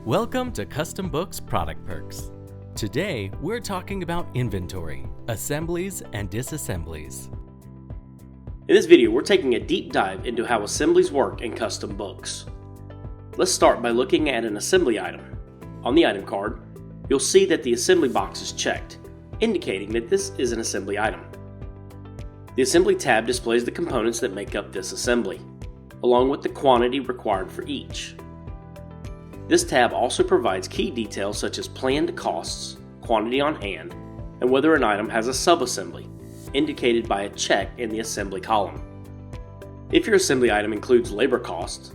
Welcome to CustomBooks Product Perks. Today, we're talking about inventory, assemblies, and disassemblies. In this video, we're taking a deep dive into how assemblies work in CustomBooks. Let's start by looking at an assembly item. On the item card, you'll see that the assembly box is checked, indicating that this is an assembly item. The Assembly tab displays the components that make up this assembly, along with the quantity required for each. This tab also provides key details such as planned costs, quantity on hand, and whether an item has a sub-assembly, indicated by a check in the assembly column. If your assembly item includes labor costs,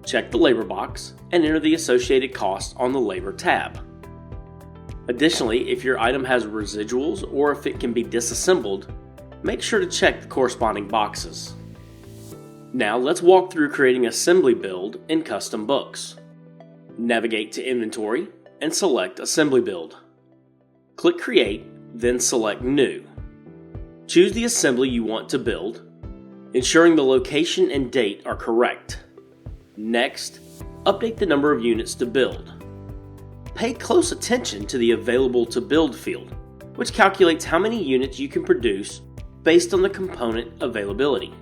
check the labor box and enter the associated costs on the labor tab. Additionally, if your item has residuals or if it can be disassembled, make sure to check the corresponding boxes. Now let's walk through creating an assembly build in CustomBooks. Navigate to Inventory and select Assembly Build. Click Create, then select New. Choose the assembly you want to build, ensuring the location and date are correct. Next, update the number of units to build. Pay close attention to the Available to Build field, which calculates how many units you can produce based on the component availability.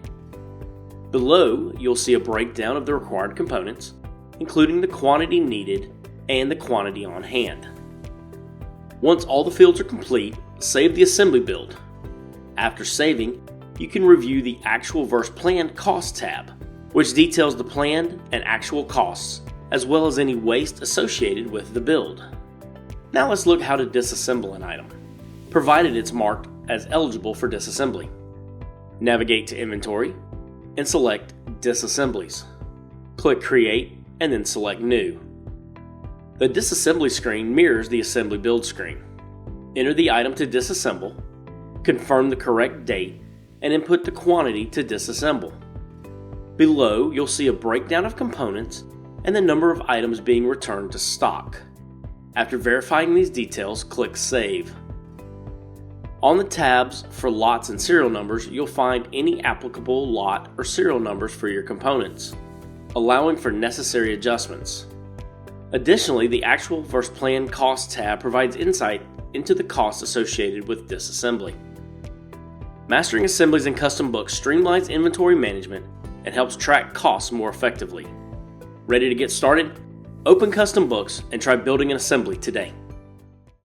Below, you'll see a breakdown of the required components, including the quantity needed and the quantity on hand. Once all the fields are complete, save the assembly build. After saving, you can review the Actual versus Planned Cost tab, which details the planned and actual costs, as well as any waste associated with the build. Now let's look how to disassemble an item, provided it's marked as eligible for disassembly. Navigate to Inventory and select Disassemblies. Click Create and then select New. The disassembly screen mirrors the assembly build screen. Enter the item to disassemble, confirm the correct date, and input the quantity to disassemble. Below, you'll see a breakdown of components and the number of items being returned to stock. After verifying these details, click Save. On the tabs for lots and serial numbers, you'll find any applicable lot or serial numbers for your components, allowing for necessary adjustments. Additionally, the Actual versus Planned Cost tab provides insight into the costs associated with disassembly. Mastering assemblies in CustomBooks streamlines inventory management and helps track costs more effectively. Ready to get started? Open CustomBooks and try building an assembly today.